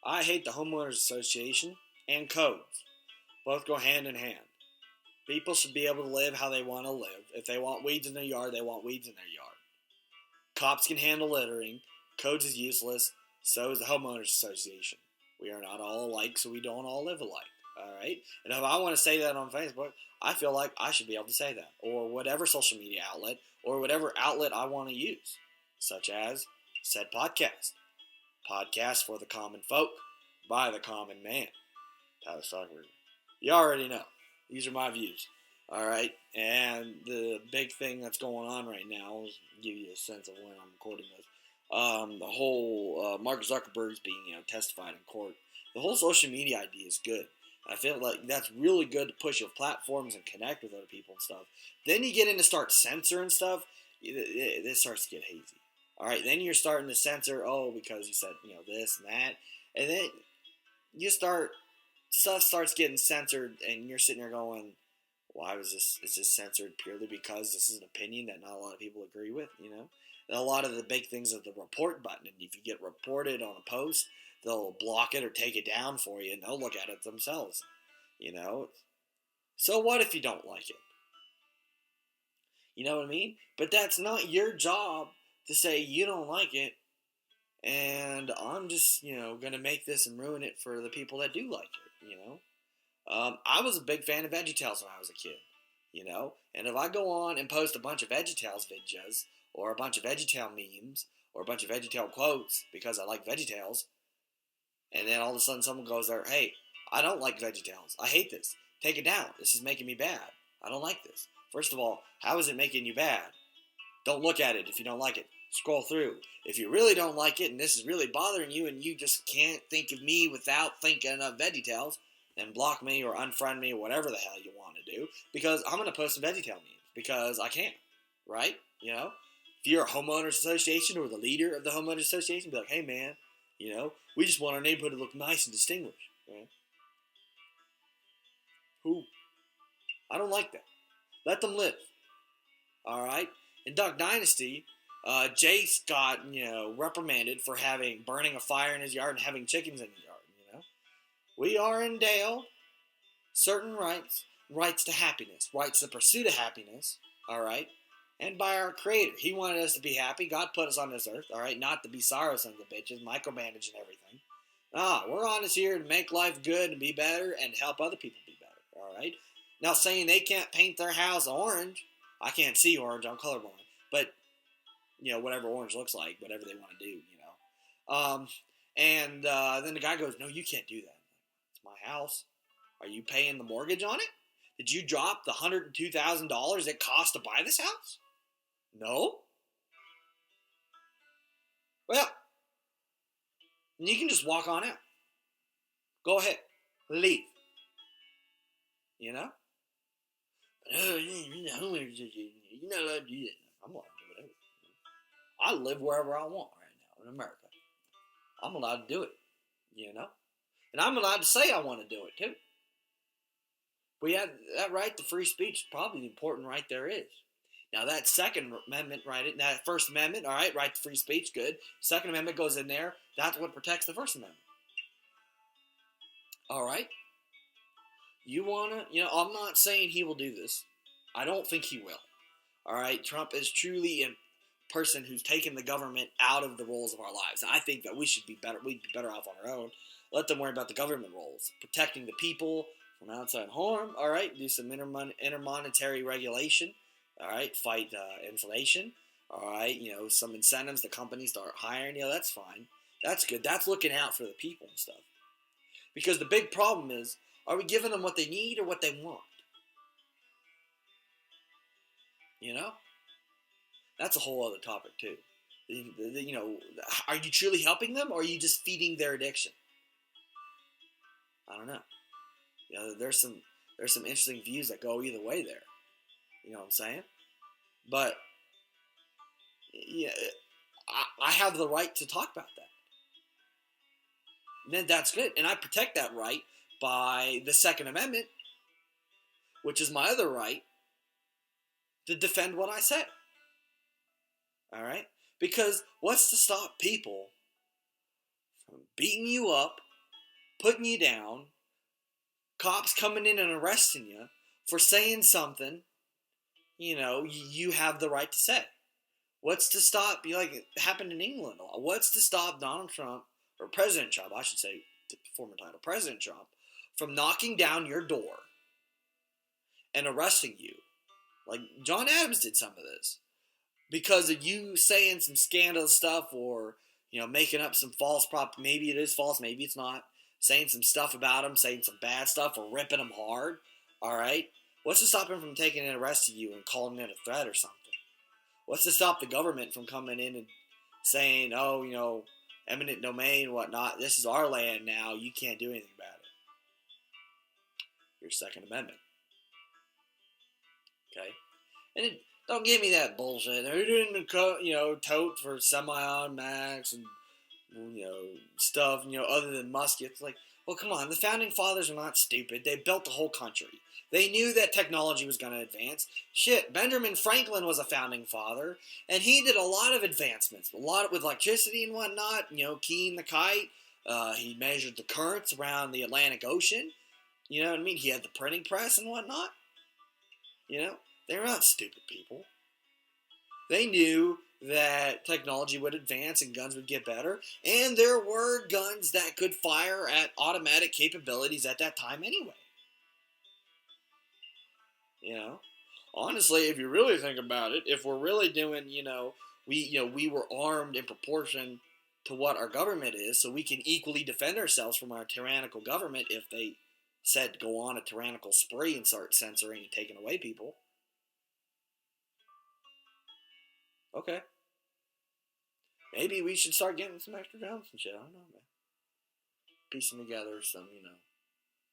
I hate the homeowners association and codes. Both go hand in hand. People should be able to live how they want to live. If they want weeds in their yard, they want weeds in their yard. Cops can handle littering. Codes is useless. So is the homeowners association. We are not all alike, so we don't all live alike. All right? And if I want to say that on Facebook, I feel like I should be able to say that. Or whatever social media outlet, or whatever outlet I want to use. Such as said podcast. Podcast for the common folk by the common man. Tyler Stockford. You already know. These are my views. All right? And the big thing that's going on right now, is give you a sense of when I'm recording this. The whole Mark Zuckerberg's being testified in court. The whole social media idea is good. I feel like that's really good to push your platforms and connect with other people and stuff. Then you get into start censoring stuff. This starts to get hazy. All right, then you're starting to censor. Because you said this and that, and then stuff starts getting censored, and you're sitting there going, "Why was this? Is this censored purely because this is an opinion that not a lot of people agree with?" And a lot of the big things are the report button, and if you get reported on a post, they'll block it or take it down for you, and they'll look at it themselves. So what if you don't like it? You know what I mean? But that's not your job to say you don't like it, and I'm just, going to make this and ruin it for the people that do like it, I was a big fan of VeggieTales when I was a kid, and if I go on and post a bunch of VeggieTales videos, or a bunch of VeggieTale memes, or a bunch of VeggieTale quotes because I like VeggieTales, and then all of a sudden someone goes there, "Hey, I don't like VeggieTales. I hate this. Take it down. This is making me bad. I don't like this." First of all, how is it making you bad? Don't look at it if you don't like it. Scroll through. If you really don't like it and this is really bothering you and you just can't think of me without thinking of VeggieTales, then block me or unfriend me or whatever the hell you want to do, because I'm going to post some VeggieTale memes because I can, right? If you're a homeowners association or the leader of the homeowners association, be like, "Hey man, we just want our neighborhood to look nice and distinguished." Right? Who? I don't like that. Let them live. All right? In Duck Dynasty, Jace got, reprimanded for burning a fire in his yard and having chickens in his yard, We are endowed certain rights to happiness, rights to pursuit of happiness, all right? And by our Creator. He wanted us to be happy. God put us on this earth, all right? Not to be sorrow sons of bitches, micromanaging everything. We're on this here to make life good and be better and help other people be better, all right? Now, saying they can't paint their house orange, I can't see orange, I'm colorblind, but, whatever orange looks like, whatever they want to do, And then the guy goes, "No, you can't do that. It's my house. Are you paying the mortgage on it? Did you drop the $102,000 it cost to buy this house? No? Well, you can just walk on out. Go ahead. Leave. You're not allowed to do that. I'm allowed to do whatever. I live wherever I want right now in America. I'm allowed to do it, And I'm allowed to say I want to do it, too. But yeah, that right to free speech is probably the important right there is. Now, that Second Amendment, right, that First Amendment, all right to free speech, good. Second Amendment goes in there. That's what protects the First Amendment. All right? You want to, I'm not saying he will do this. I don't think he will. All right? Trump is truly a person who's taken the government out of the roles of our lives. And I think that we'd be better off on our own. Let them worry about the government roles. Protecting the people from outside harm, all right? Do some intermonetary regulation, all right? Fight inflation, all right? Some incentives, the companies start hiring, that's fine. That's good. That's looking out for the people and stuff. Because the big problem is, are we giving them what they need or what they want? That's a whole other topic too. Are you truly helping them, or are you just feeding their addiction? I don't know. There's some interesting views that go either way there. You know what I'm saying? But yeah, I have the right to talk about that. And then that's good, and I protect that right by the Second Amendment, which is my other right to defend what I say. All right? Because what's to stop people from beating you up putting you down, cops coming in and arresting you for saying something, you have the right to say. What's to stop, like it happened in England, what's to stop Donald Trump, or President Trump, I should say, former title, President Trump, from knocking down your door and arresting you? Like, John Adams did some of this. Because of you saying some scandalous stuff, or, making up some false maybe it is false, maybe it's not, saying some stuff about him, saying some bad stuff, or ripping him hard, alright? What's to stop him from taking and arresting you and calling it a threat or something? What's to stop the government from coming in and saying, oh, eminent domain, whatnot, this is our land now, you can't do anything about it? Your Second Amendment. Okay? And don't give me that bullshit. They didn't, tote for semi-automatics and, stuff, other than muskets. Like, well, come on. The Founding Fathers are not stupid. They built the whole country. They knew that technology was going to advance. Shit, Benjamin Franklin was a founding father, and he did a lot of advancements. A lot with electricity and whatnot, keying the kite. He measured the currents around the Atlantic Ocean. You know what I mean? He had the printing press and whatnot. They're not stupid people. They knew that technology would advance and guns would get better, and there were guns that could fire at automatic capabilities at that time anyway. Honestly, if you really think about it, if we're really doing, we were armed in proportion to what our government is, so we can equally defend ourselves from our tyrannical government if they said to go on a tyrannical spree and start censoring and taking away people. Okay. Maybe we should start getting some extra guns and shit. I don't know, man. Piecing together some,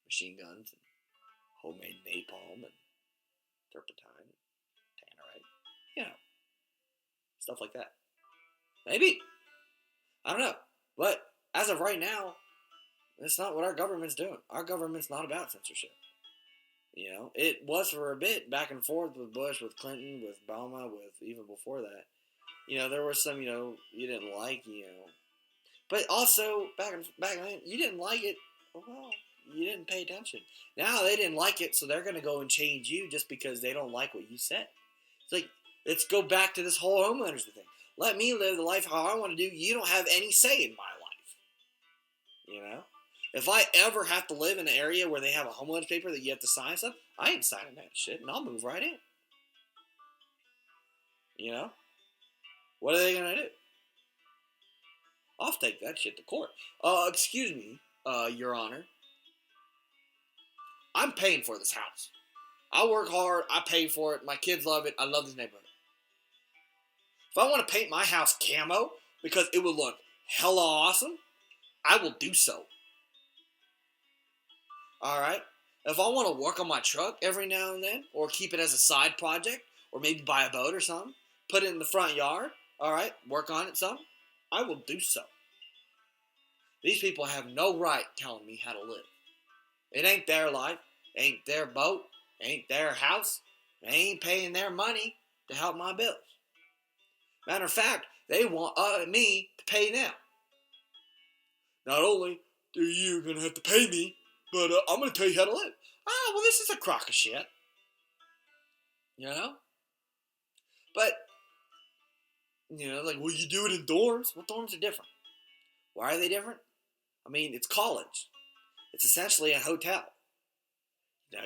machine guns and homemade napalm and turpentine and tannerite. Stuff like that. Maybe. I don't know. But as of right now, that's not what our government's doing. Our government's not about censorship. It was for a bit back and forth with Bush, with Clinton, with Obama, with even before that. There were some, you didn't like, But also, back then, you didn't like it, well, you didn't pay attention. Now they didn't like it, so they're going to go and change you just because they don't like what you said. It's like, let's go back to this whole homeowners thing. Let me live the life how I want to do. You don't have any say in my life. If I ever have to live in an area where they have a homeowners paper that you have to sign stuff, I ain't signing that shit, and I'll move right in. What are they going to do? I'll take that shit to court. Excuse me, Your Honor. I'm paying for this house. I work hard. I pay for it. My kids love it. I love this neighborhood. If I want to paint my house camo because it would look hella awesome, I will do so. Alright? If I want to work on my truck every now and then, or keep it as a side project, or maybe buy a boat or something, put it in the front yard, alright, work on it some, I will do so. These people have no right telling me how to live. It ain't their life, ain't their boat, ain't their house, they ain't paying their money to help my bills. Matter of fact, they want me to pay them. Not only are you going to have to pay me, but I'm going to tell you how to live. Well, this is a crock of shit. But, well, you do it in dorms. Well, dorms are different. Why are they different? I mean, it's college. It's essentially a hotel.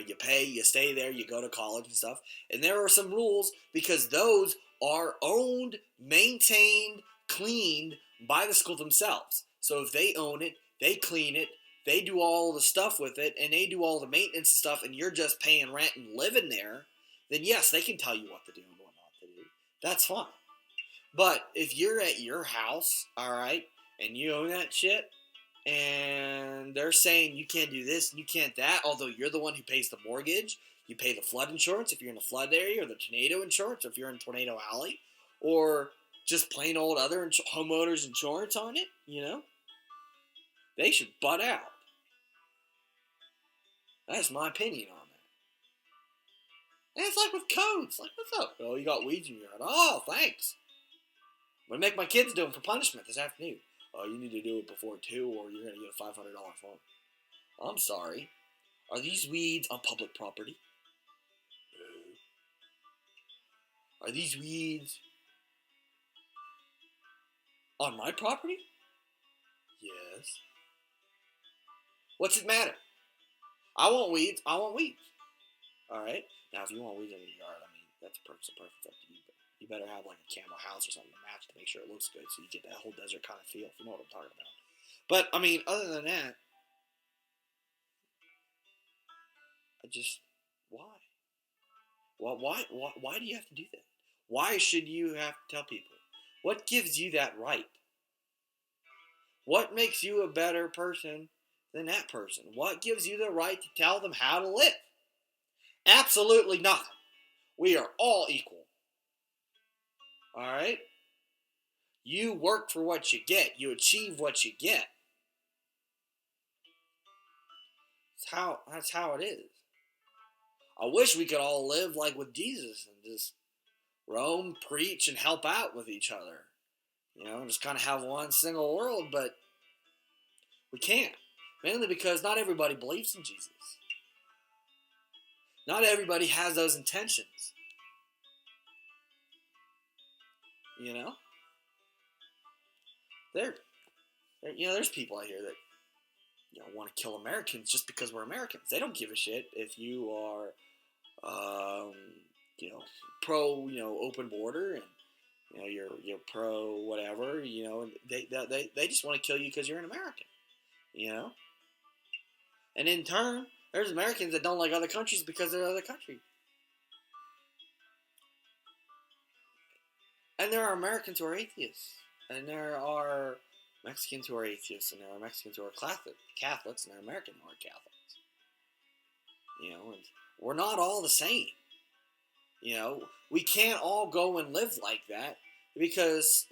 You pay, you stay there, you go to college and stuff. And there are some rules because those are owned, maintained, cleaned by the school themselves. So if they own it, they clean it, they do all the stuff with it, and they do all the maintenance and stuff, and you're just paying rent and living there, then yes, they can tell you what to do and what not to do. That's fine. But if you're at your house, alright, and you own that shit, and they're saying you can't do this and you can't that, although you're the one who pays the mortgage, you pay the flood insurance if you're in a flood area, or the tornado insurance if you're in Tornado Alley, or just plain old other homeowners insurance on it, they should butt out. That's my opinion on that. And it's like with codes. Like, what's up? Oh, you got weeds in your yard. Oh, thanks. I'm going to make my kids do them for punishment this afternoon. Oh, you need to do it before 2 or you're going to get a $500 fine. I'm sorry. Are these weeds on public property? No. Are these weeds on my property? Yes. What's it matter? I want weeds. I want weeds. All right. Now, if you want weeds in your yard, I mean, that's perfect up to you. But you better have like a camo house or something to match to make sure it looks good, so you get that whole desert kind of feel. If you know what I'm talking about. But I mean, other than that, I just why? Why do you have to do that? Why should you have to tell people? What gives you that right? What makes you a better person than that person? What gives you the right to tell them how to live? Absolutely nothing. We are all equal. All right? You work for what you get. You achieve what you get. That's how it is. I wish we could all live like with Jesus and just roam, preach, and help out with each other. You know, just kind of have one single world, but we can't. Mainly because not everybody believes in Jesus. Not everybody has those intentions. You know? There's people out here that want to kill Americans just because we're Americans. They don't give a shit if you are, pro, open border, and you're pro whatever. And they just want to kill you because you're an American. And in turn, there's Americans that don't like other countries because they're other countries. And there are Americans who are atheists, and there are Mexicans who are atheists, and there are Mexicans who are Catholics, and there are Americans who are Catholics. And we're not all the same. We can't all go and live like that because,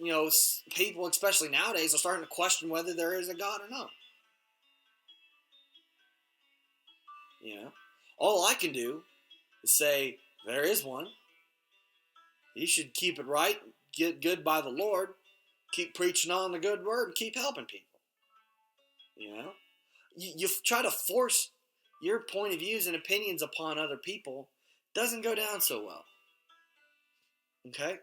people, especially nowadays, are starting to question whether there is a God or not. All I can do is say, there is one. You should keep it right, get good by the Lord, keep preaching on the good word, and keep helping people. You try to force your point of views and opinions upon other people, doesn't go down so well. Okay?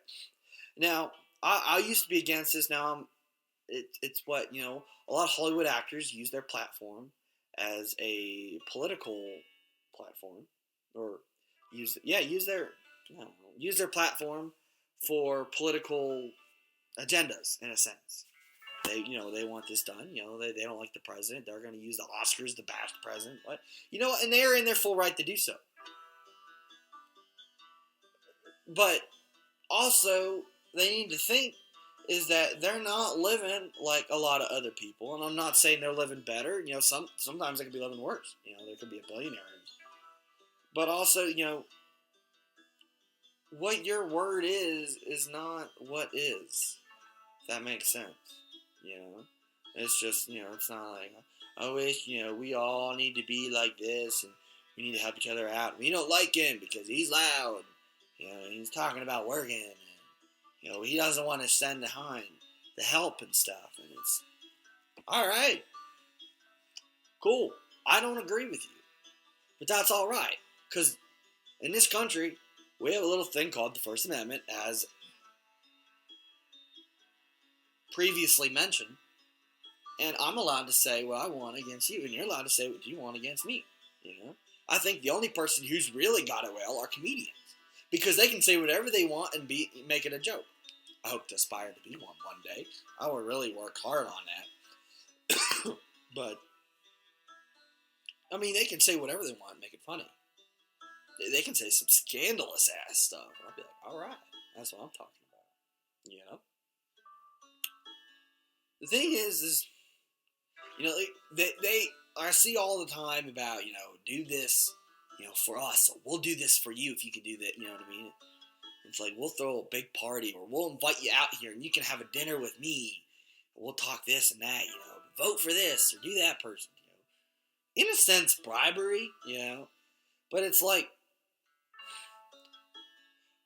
Now, I used to be against this. Now, it's what, a lot of Hollywood actors use their platform as a political platform, or use their platform for political agendas, in a sense. They want this done. They don't like the president. They're going to use the Oscars to bash the president. What? And they're in their full right to do so. But also, they need to think is that they're not living like a lot of other people. And I'm not saying they're living better. Sometimes they could be living worse. There could be a billionaire. But also, what your word is not what is. If that makes sense. It's just, it's not like, I wish, we all need to be like this, and we need to help each other out. We don't like him because he's loud. He's talking about working, and, he doesn't want to send behind the help and stuff. And it's, all right, cool. I don't agree with you, but that's all right. Because in this country, we have a little thing called the First Amendment, as previously mentioned, and I'm allowed to say what I want against you, and you're allowed to say what you want against me. I think the only person who's really got it well are comedians, because they can say whatever they want and make it a joke. I hope to aspire to be one day. I would really work hard on that. But I mean, they can say whatever they want and make it funny. They can say some scandalous ass stuff, and I'll be like, all right, that's what I'm talking about. The thing is they I see all the time about, do this, for us. So we'll do this for you if you can do that. You know what I mean? It's like, we'll throw a big party, or we'll invite you out here and you can have a dinner with me. We'll talk this and that, vote for this or do that person, In a sense, bribery, But it's like,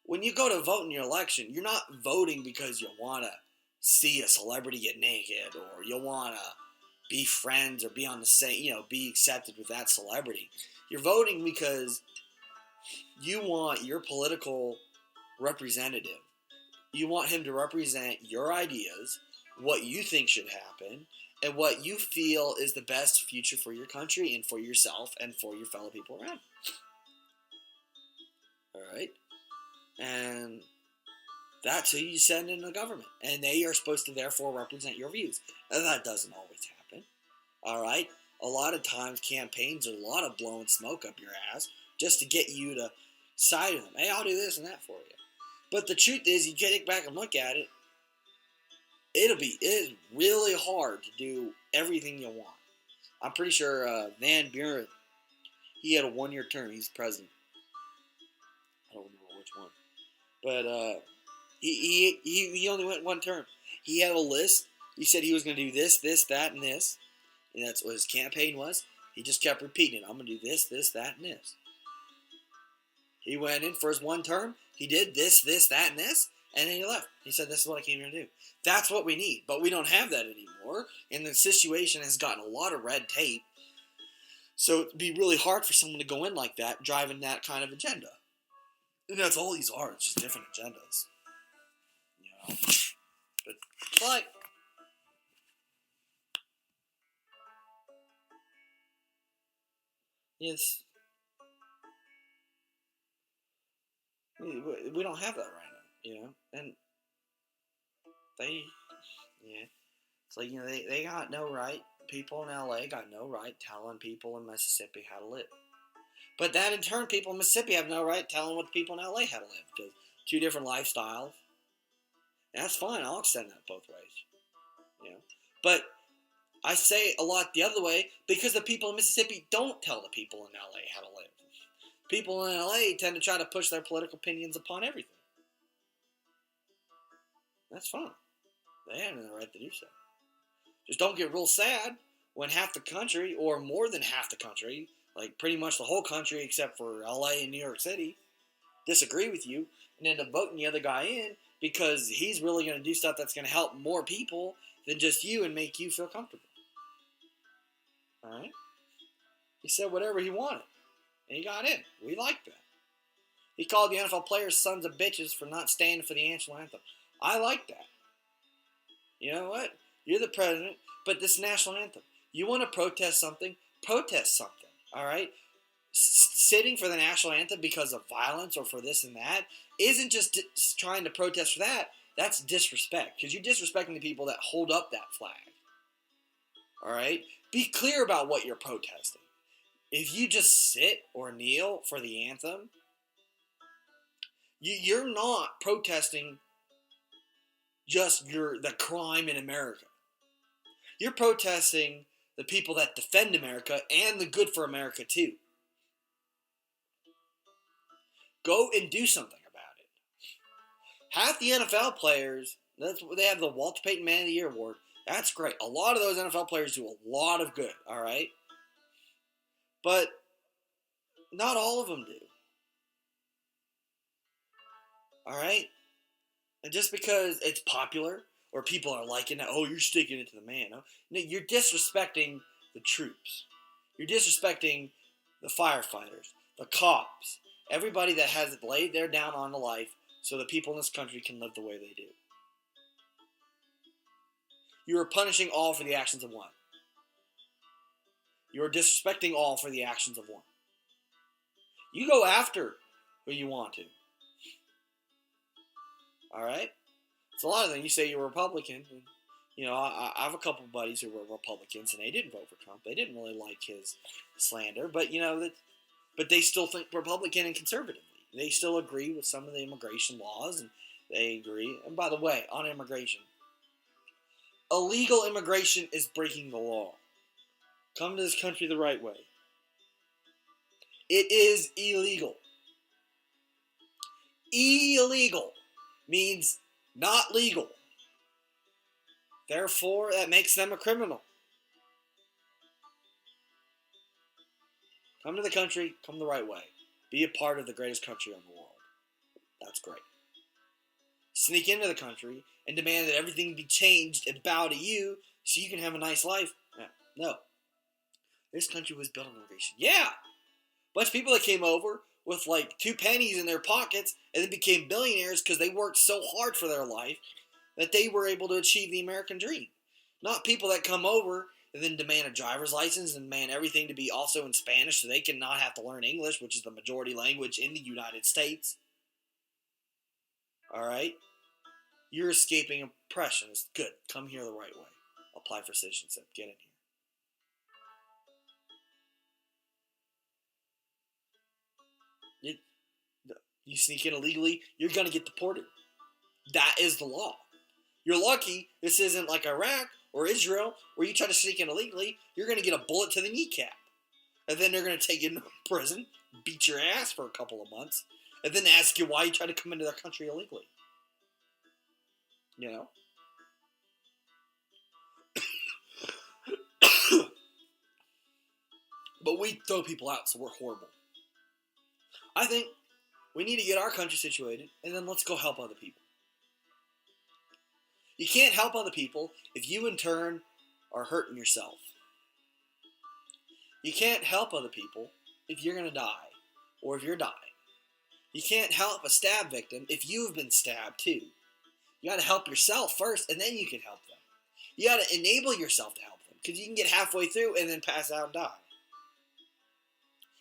when you go to vote in your election, you're not voting because you want to see a celebrity get naked, or you want to, be friends or be on the same, be accepted with that celebrity. You're voting because you want your political representative. You want him to represent your ideas, what you think should happen, and what you feel is the best future for your country and for yourself and for your fellow people around. All right? And that's who you send in the government. And they are supposed to therefore represent your views. And that doesn't always happen. All right? A lot of times campaigns are a lot of blowing smoke up your ass just to get you to side with them. Hey, I'll do this and that for you. But the truth is, you get back and look at it, it's really hard to do everything you want. I'm pretty sure Van Buren, he had a 1-year term. He's president. I don't remember which one. But he only went 1 term. He had a list. He said he was going to do this, this, that, and this. And that's what his campaign was. He just kept repeating it. I'm going to do this, this, that, and this. He went in for his 1 term. He did this, this, that, and this. And then he left. He said, this is what I came here to do. That's what we need. But we don't have that anymore. And the situation has gotten a lot of red tape. So it'd be really hard for someone to go in like that, driving that kind of agenda. And that's all these are. It's just different agendas. But yes, we don't have that right now, and it's like, they got no right, people in LA got no right telling people in Mississippi how to live. But that in turn, people in Mississippi have no right telling what the people in LA how to live, because 2 different lifestyles. That's fine, I'll extend that both ways, But I say a lot the other way because the people in Mississippi don't tell the people in LA how to live. People in LA tend to try to push their political opinions upon everything. That's fine. They have the right to do so. Just don't get real sad when half the country, or more than half the country, like pretty much the whole country except for LA and New York City, disagree with you and end up voting the other guy in because he's really going to do stuff that's going to help more people than just you and make you feel comfortable. Alright? He said whatever he wanted. And he got in. We like that. He called the NFL players sons of bitches for not standing for the national anthem. I like that. You know what? You're the president, but this national anthem. You want to protest something? Protest something. Alright? Sitting for the national anthem because of violence or for this and that isn't just trying to protest for that. That's disrespect. Because you're disrespecting the people that hold up that flag. Alright? Be clear about what you're protesting. If you just sit or kneel for the anthem, you're not protesting just the crime in America. You're protesting the people that defend America and the good for America too. Go and do something about it. Half the NFL players, they have the Walter Payton Man of the Year award. That's great. A lot of those NFL players do a lot of good, all right? But not all of them do. All right? And just because it's popular or people are liking it, oh, you're sticking it to the man. No, you're disrespecting the troops. You're disrespecting the firefighters, the cops, everybody that has laid their down on the life so the people in this country can live the way they do. You are punishing all for the actions of one. You are disrespecting all for the actions of one. You go after who you want to. All right? It's a lot of them. You say you're a Republican. And, I have a couple of buddies who were Republicans, and they didn't vote for Trump. They didn't really like his slander, but but they still think Republican and conservatively. They still agree with some of the immigration laws, and they agree. And by the way, on immigration, illegal immigration is breaking the law. Come to this country the right way. It is illegal. Illegal means not legal. Therefore, that makes them a criminal. Come to the country, come the right way. Be a part of the greatest country in the world. That's great. Sneak into the country and demand that everything be changed and bow to you so you can have a nice life. Yeah, No. This country was built on innovation. Yeah! Bunch of people that came over with like 2 pennies in their pockets and then became billionaires because they worked so hard for their life that they were able to achieve the American dream. Not people that come over and then demand a driver's license and demand everything to be also in Spanish so they can not have to learn English, which is the majority language in the United States. Alright? You're escaping oppression. It's good. Come here the right way. Apply for citizenship. Get in here. You sneak in illegally, you're going to get deported. That is the law. You're lucky this isn't like Iraq or Israel where you try to sneak in illegally, you're going to get a bullet to the kneecap. And then they're going to take you to prison, beat your ass for a couple of months, and then ask you why you tried to come into their country illegally. You know? But we throw people out, so we're horrible. I think we need to get our country situated, and then let's go help other people. You can't help other people if you in turn are hurting yourself. You can't help other people if you're going to die, or if you're dying. You can't help a stab victim if you've been stabbed too. You got to help yourself first, and then you can help them. You got to enable yourself to help them, because you can get halfway through and then pass out and die.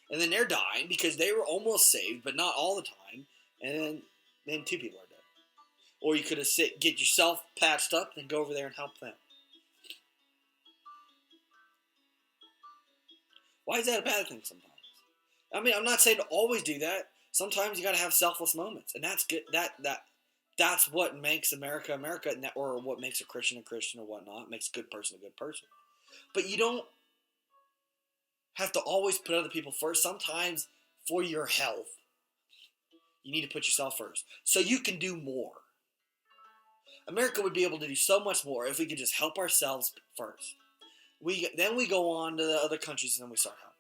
And then they're dying because they were almost saved, but not all the time, and then 2 people are dead. Or you could have get yourself patched up, then go over there and help them. Why is that a bad thing sometimes? I mean, I'm not saying to always do that. Sometimes you got to have selfless moments, and that's good. That's what makes America America, or what makes a Christian or whatnot. Makes a good person a good person. But you don't have to always put other people first. Sometimes for your health, you need to put yourself first, so you can do more. America would be able to do so much more if we could just help ourselves first. Then we go on to the other countries and then we start helping.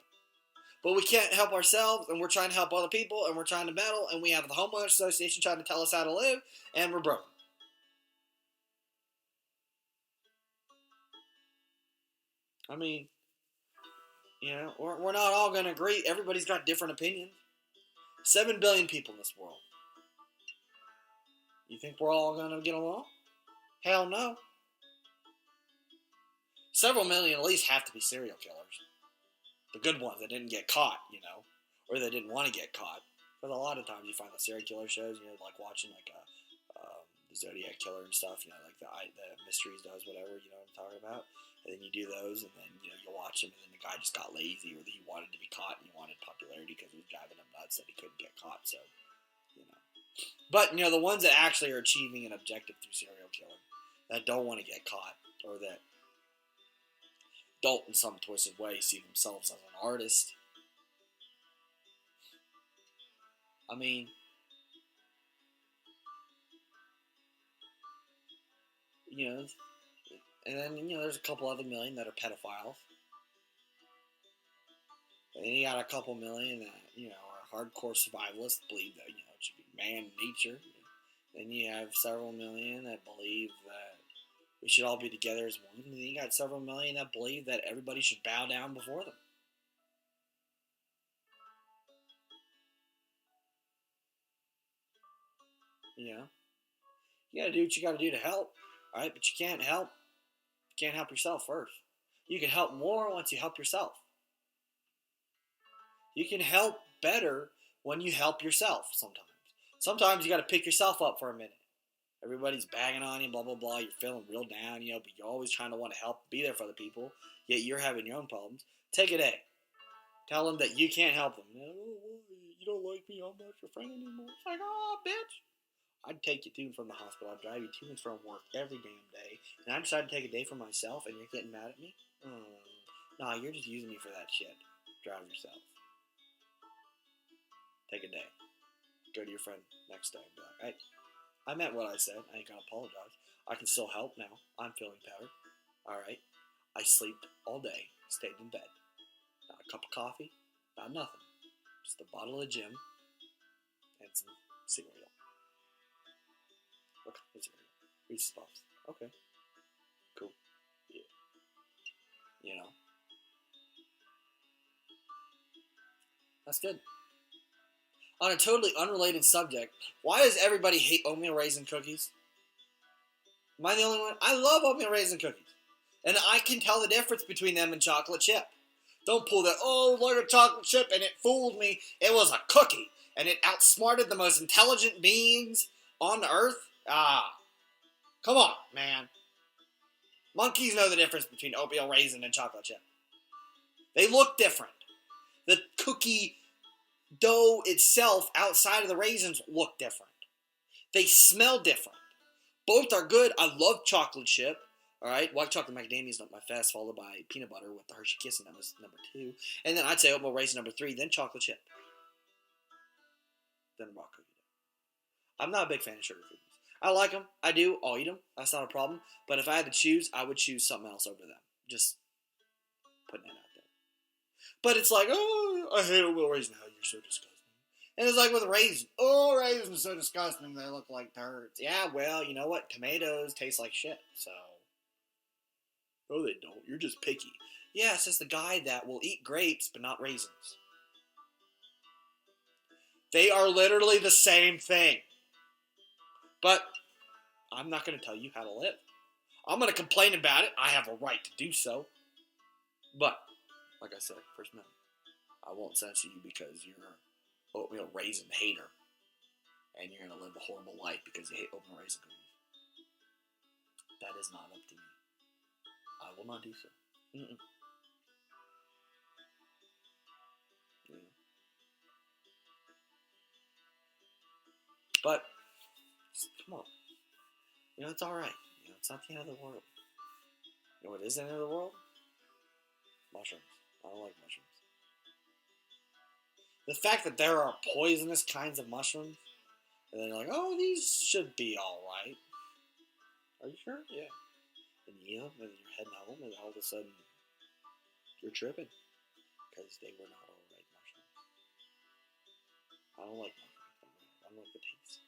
But we can't help ourselves, and we're trying to help other people, and we're trying to battle, and we have the Homeowners Association trying to tell us how to live, and we're broken. I mean, we're not all going to agree. Everybody's got different opinions. 7 billion people in this world. You think we're all going to get along? Hell no. Several million at least have to be serial killers. The good ones that didn't get caught, or that didn't want to get caught. Because a lot of times you find the serial killer shows, like watching the Zodiac Killer and stuff, like the Mysteries does, whatever, you know what I'm talking about? And then you do those, and then, you watch him, and then the guy just got lazy, or he wanted to be caught, and he wanted popularity because it was driving him nuts that he couldn't get caught, so, But, the ones that actually are achieving an objective through serial killing, that don't want to get caught, or that don't, in some twisted way, see themselves as an artist. I mean, and then, there's a couple other million that are pedophiles. And then you got a couple million that, are hardcore survivalists, believe that, it should be man and nature. Then you have several million that believe that we should all be together as one. And then you got several million that believe that everybody should bow down before them. You gotta do what you gotta do to help, alright? But you can't help yourself first. You can help more once you help yourself. You can help better when you help yourself sometimes. Sometimes you gotta pick yourself up for a minute. Everybody's bagging on you, blah, blah, blah. You're feeling real down, but you're always trying to want to help, be there for other people, yet you're having your own problems. Take a day. Tell them that you can't help them. You don't like me, I'm not your friend anymore. It's like, oh, bitch. I'd take you to and from the hospital. I'd drive you to and from work every damn day. And I decided to take a day for myself, and you're getting mad at me? Nah, you're just using me for that shit. Drive yourself. Take a day. Go to your friend next day and be like, hey, I meant what I said. I ain't gonna apologize. I can still help now. I'm feeling better. Alright? I slept all day. Stayed in bed. Not a cup of coffee. Not nothing. Just a bottle of gin. And some cereal. What kind of cereal? Reese's Puffs. Okay. Cool. Yeah. That's good. On a totally unrelated subject, why does everybody hate oatmeal raisin cookies? Am I the only one? I love oatmeal raisin cookies. And I can tell the difference between them and chocolate chip. Don't pull that, oh, like a chocolate chip, and it fooled me. It was a cookie, and it outsmarted the most intelligent beings on earth. Come on, man. Monkeys know the difference between oatmeal raisin and chocolate chip. They look different. The cookie dough itself outside of the raisins look different. They smell different. Both are good. I love chocolate chip. All right, white chocolate macadamia is not my fast, followed by peanut butter with the Hershey Kiss, and that was number 2. And then I'd say oatmeal raisin number 3, then chocolate chip, then raw cookie dough. I'm not a big fan of sugar cookies. I like them. I do. I'll eat them. That's not a problem. But if I had to choose, I would choose something else over them. Just putting it out there. But it's like, oh, I hate oatmeal raisin. How you're so disgusting. And it's like with raisins. Oh, raisins are so disgusting. They look like turds. Yeah, well, you know what? Tomatoes taste like shit. So, oh, they don't. You're just picky. Yeah, it says the guy that will eat grapes but not raisins. They are literally the same thing. But I'm not going to tell you how to live. I'm going to complain about it. I have a right to do so. But, like I said, First Amendment, I won't censor you because you're an oatmeal raisin hater. And you're going to live a horrible life because you hate oatmeal raisin cookies. That is not up to me. I will not do so. Mm-mm. Yeah. But, come on. You know, it's alright. You know, it's not the end of the world. You know what is the end of the world? Mushrooms. I don't like mushrooms. The fact that there are poisonous kinds of mushrooms, and then you're like, oh, these should be alright. Are you sure? Yeah. And you eat them, and then you're heading home, and all of a sudden, you're tripping. Because they were not alright mushrooms. I don't like mushrooms. I don't like the taste.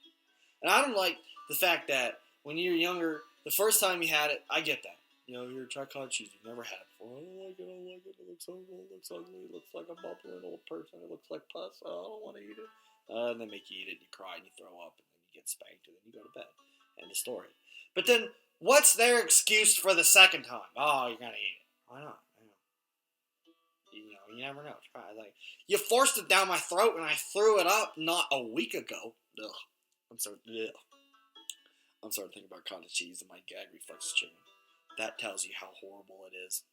And I don't like the fact that when you're younger, the first time you had it, I get that. You know, you're trying cottage cheese, you've never had it before. I don't like it, it looks horrible, it looks ugly, it looks like a bubbling old person, it looks like pus, I don't want to eat it. And they make you eat it, and you cry, and you throw up, and then you get spanked, and then you go to bed. End of story. But then, what's their excuse for the second time? Oh, you're going to eat it. Why not? You know, you never know. Try. Like, you forced it down my throat, and I threw it up not a week ago. Ugh. I'm starting to think about cottage cheese, and my gag reflex is changing. That tells you how horrible it is.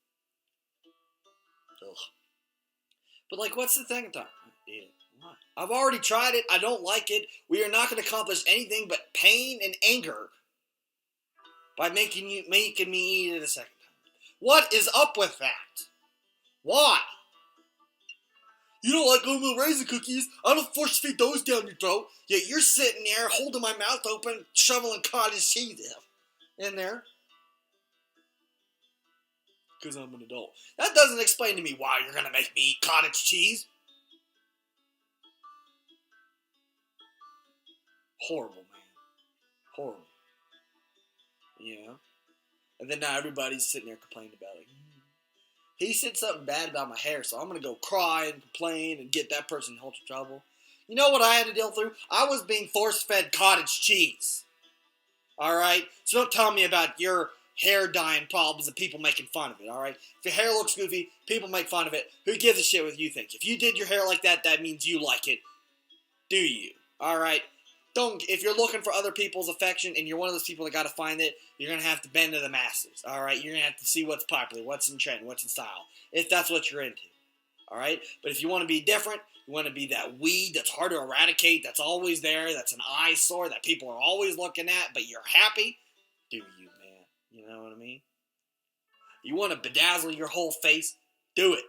Ugh. But, like, what's the second time? Eat it. Why? I've already tried it. I don't like it. We are not going to accomplish anything but pain and anger by making me eat it a second time. What is up with that? Why? You don't like oatmeal raisin cookies? I don't force feed those down your throat. Yet you're sitting there holding my mouth open, shoveling cottage cheese in there. Because I'm an adult. That doesn't explain to me why you're going to make me eat cottage cheese. Horrible, man. Horrible. You know? And then now everybody's sitting there complaining about it. He said something bad about my hair, so I'm going to go cry and complain and get that person in whole trouble. You know what I had to deal through? I was being force-fed cottage cheese. Alright? So don't tell me about your hair dyeing problems and people making fun of it, alright? If your hair looks goofy, people make fun of it. Who gives a shit what you think? If you did your hair like that, that means you like it. Do you? Alright? If you're looking for other people's affection and you're one of those people that got to find it, you're going to have to bend to the masses, alright? You're going to have to see what's popular, what's in trend, what's in style, if that's what you're into, alright? But if you want to be different, you want to be that weed that's hard to eradicate, that's always there, that's an eyesore, that people are always looking at, but you're happy, do you, man? You know what I mean? You want to bedazzle your whole face, do it.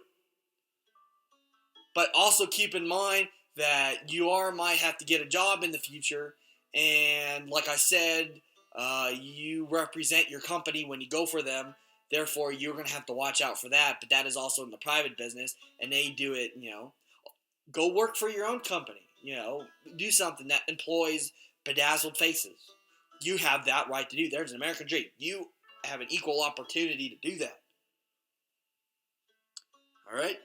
But also keep in mind that you might have to get a job in the future, and like I said, you represent your company when you go for them, therefore you're going to have to watch out for that, but that is also in the private business, and they do it, you know, go work for your own company, you know, do something that employs bedazzled faces. You have that right to do. There's an American dream. You have an equal opportunity to do that. Alright?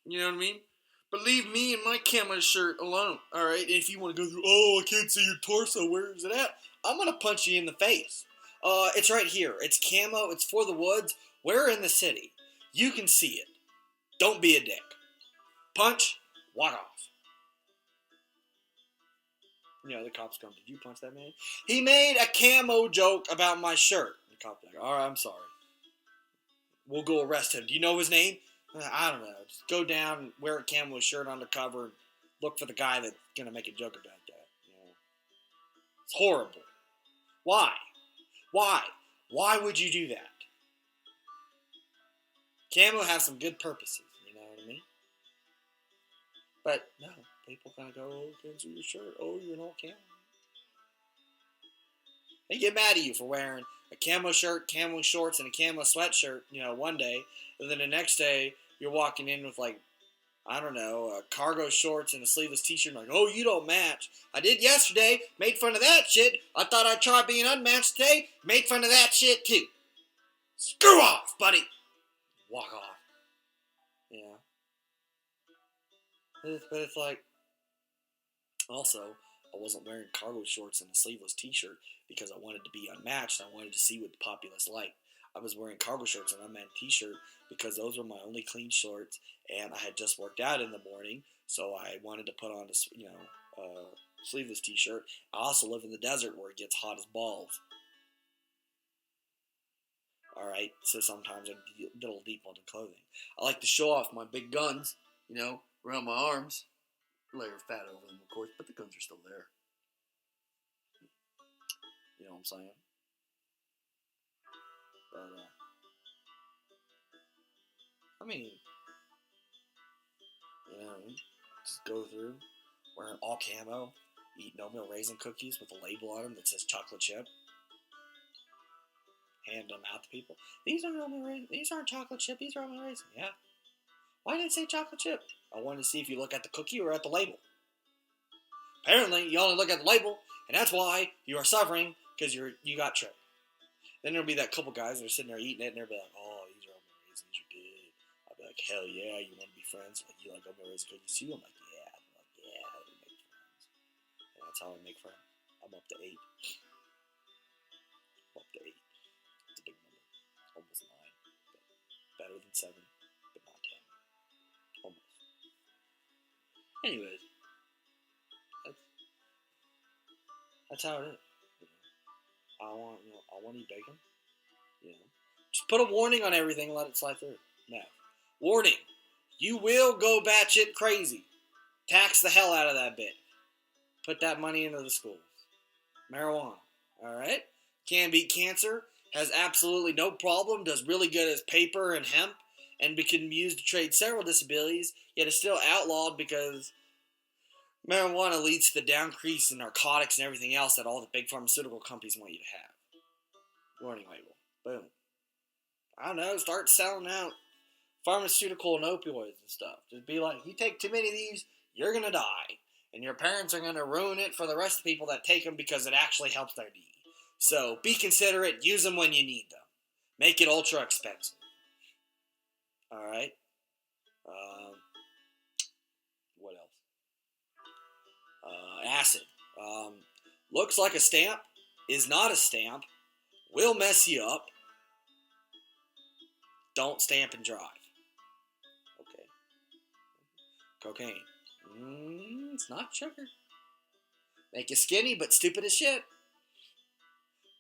You know what I mean? But leave me and my camo shirt alone, alright? And if you want to go through, oh, I can't see your torso, where is it at? I'm going to punch you in the face. It's right here. It's camo. It's for the woods. We're in the city. You can see it. Don't be a dick. Punch. Walk off. You know, the cops come, did you punch that man? He made a camo joke about my shirt. The cop's like, alright, I'm sorry. We'll go arrest him. Do you know his name? I don't know. Just go down and wear a camo shirt undercover and look for the guy that's going to make a joke about that. You know? It's horrible. Why? Why? Why would you do that? Camo has some good purposes, you know what I mean? But, no, people kind of go, oh, can't see your shirt. Oh, you're an all camo. They get mad at you for wearing a camo shirt, camo shorts, and a camo sweatshirt, you know, one day. And then the next day, you're walking in with, like, I don't know, cargo shorts and a sleeveless t-shirt. Like, oh, you don't match. I did yesterday. Made fun of that shit. I thought I'd try being unmatched today. Made fun of that shit, too. Screw off, buddy. Walk off. Yeah. But it's like, also, I wasn't wearing cargo shorts and a sleeveless t-shirt because I wanted to be unmatched. I wanted to see what the populace liked. I was wearing cargo shorts and an unmatched t-shirt because those were my only clean shorts, and I had just worked out in the morning, so I wanted to put on a sleeveless t-shirt. I also live in the desert where it gets hot as balls. Alright, so sometimes I'm a little deep on the clothing. I like to show off my big guns, you know, around my arms. Layer of fat over them, of course, but the guns are still there. You know what I'm saying? But, I mean, you know, just go through, wearing all camo, eat no-meal raisin cookies with a label on them that says chocolate chip, hand them out to people. These aren't no-meal raisin. These aren't chocolate chip. These are no-meal raisin. Yeah. Why did it say chocolate chip? I wanted to see if you look at the cookie or at the label. Apparently, you only look at the label, and that's why you are suffering, because you got tricked. Then there'll be that couple guys that are sitting there eating it, and they'll be like, oh, these are oatmeal raisins, these are good. I'll be like, hell yeah, you want to be friends? Like, you like oatmeal raisin cookies too? I'm like, yeah. I'm like, yeah, we make friends. And that's how I make friends. I'm up to 8. I'm up to 8. It's a big number. Almost 9. But better than 7, but not 10. Almost. Anyways. That's how it is. I want to eat bacon. You know, just put a warning on everything and let it slide through. No. Warning. You will go batshit crazy. Tax the hell out of that bit. Put that money into the schools. Marijuana. Alright? Can beat cancer. Has absolutely no problem. Does really good as paper and hemp. And can be used to treat several disabilities. Yet is still outlawed because marijuana leads to the downcrease in narcotics and everything else that all the big pharmaceutical companies want you to have. Warning label. Boom. I don't know, start selling out pharmaceutical and opioids and stuff. Just be like, you take too many of these, you're going to die. And your parents are going to ruin it for the rest of the people that take them because it actually helps their need. So be considerate, use them when you need them. Make it ultra expensive. Alright? What else? Acid. Looks like a stamp, is not a stamp, will mess you up. Don't stamp and drive. Okay. Cocaine. It's not sugar. Make you skinny, but stupid as shit.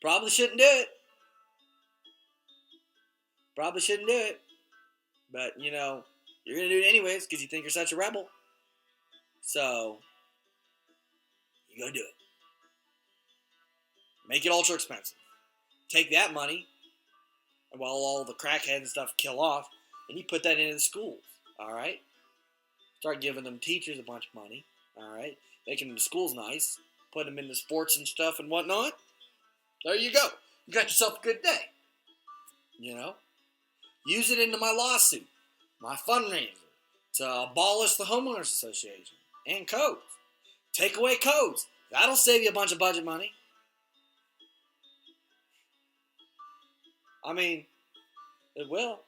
Probably shouldn't do it. But, you know, you're going to do it anyways because you think you're such a rebel. So, you go do it. Make it ultra expensive. Take that money, and while all the crackheads and stuff kill off, and you put that into the schools, alright? Start giving them teachers a bunch of money, alright? Making the schools nice, put them into sports and stuff and whatnot. There you go. You got yourself a good day. You know? Use it into my lawsuit, my fundraiser, to abolish the homeowners association and codes. Take away codes. That'll save you a bunch of budget money. I mean, it will.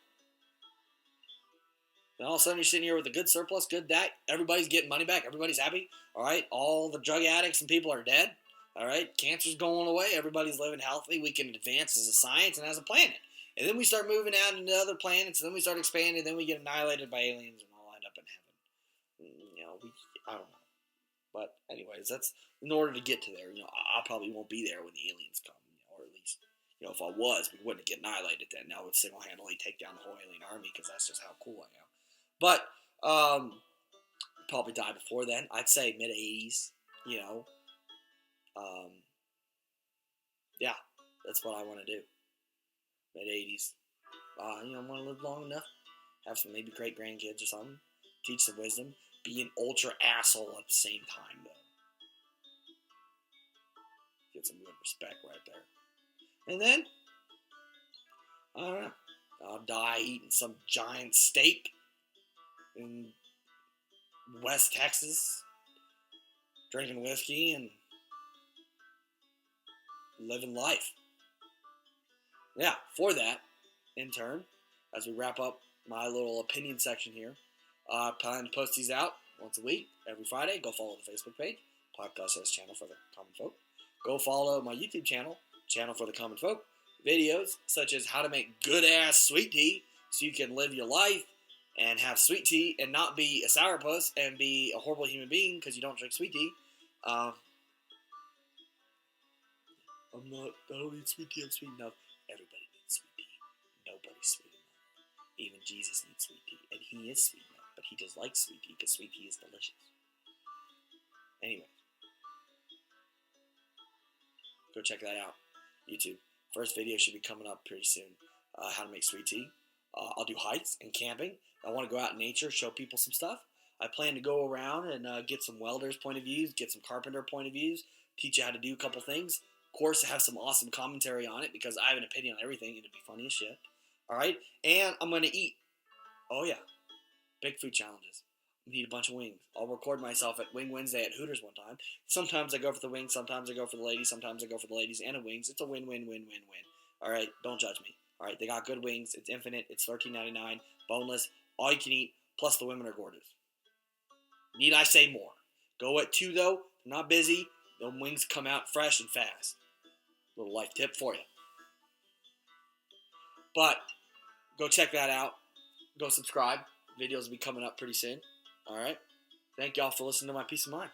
And all of a sudden you're sitting here with a good surplus, good that. Everybody's getting money back. Everybody's happy. All right. All the drug addicts and people are dead. All right. Cancer's going away. Everybody's living healthy. We can advance as a science and as a planet. And then we start moving out into other planets. And then we start expanding. Then we get annihilated by aliens and all end up in heaven. I don't know. But anyways, that's in order to get to there. I probably won't be there when the aliens come, or at least, if I was, we wouldn't get annihilated then. Now we'd single-handedly take down the whole alien army because that's just how cool I am. But probably die before then. I'd say mid-80s. Yeah, that's what I want to do. Mid-80s. I want to live long enough, have some maybe great grandkids or something, teach some wisdom. Be an ultra asshole at the same time, though. Get some good respect right there. And then, I don't know, I'll die eating some giant steak in West Texas, drinking whiskey and living life. Yeah, for that, in turn, as we wrap up my little opinion section here, I plan to post these out once a week, every Friday. Go follow the Facebook page, Podcast Channel for the Common Folk. Go follow my YouTube channel for the Common Folk. Videos such as how to make good-ass sweet tea so you can live your life and have sweet tea and not be a sourpuss and be a horrible human being because you don't drink sweet tea. I don't need sweet tea, I'm sweet enough. Everybody needs sweet tea. Nobody's sweet enough. Even Jesus needs sweet tea, and he is sweet enough, but he just likes sweet tea because sweet tea is delicious. Anyway, go check that out. YouTube. First video should be coming up pretty soon. How to make sweet tea. I'll do hikes and camping. I want to go out in nature, show people some stuff. I plan to go around and get some welders' point of views, get some carpenter point of views, teach you how to do a couple things. Of course, have some awesome commentary on it because I have an opinion on everything and it'd be funny as shit. Alright? And I'm going to eat. Oh, yeah. Big food challenges. I need a bunch of wings. I'll record myself at Wing Wednesday at Hooters one time. Sometimes I go for the wings, sometimes I go for the ladies, sometimes I go for the ladies and the wings. It's a win-win-win-win-win. Alright? Don't judge me. Alright? They got good wings. It's infinite. It's $13.99. Boneless. All you can eat. Plus the women are gorgeous. Need I say more? Go at 2, though. They're not busy. The wings come out fresh and fast. Little life tip for you. But go check that out. Go subscribe. Videos will be coming up pretty soon. Alright? Thank y'all for listening to my peace of mind.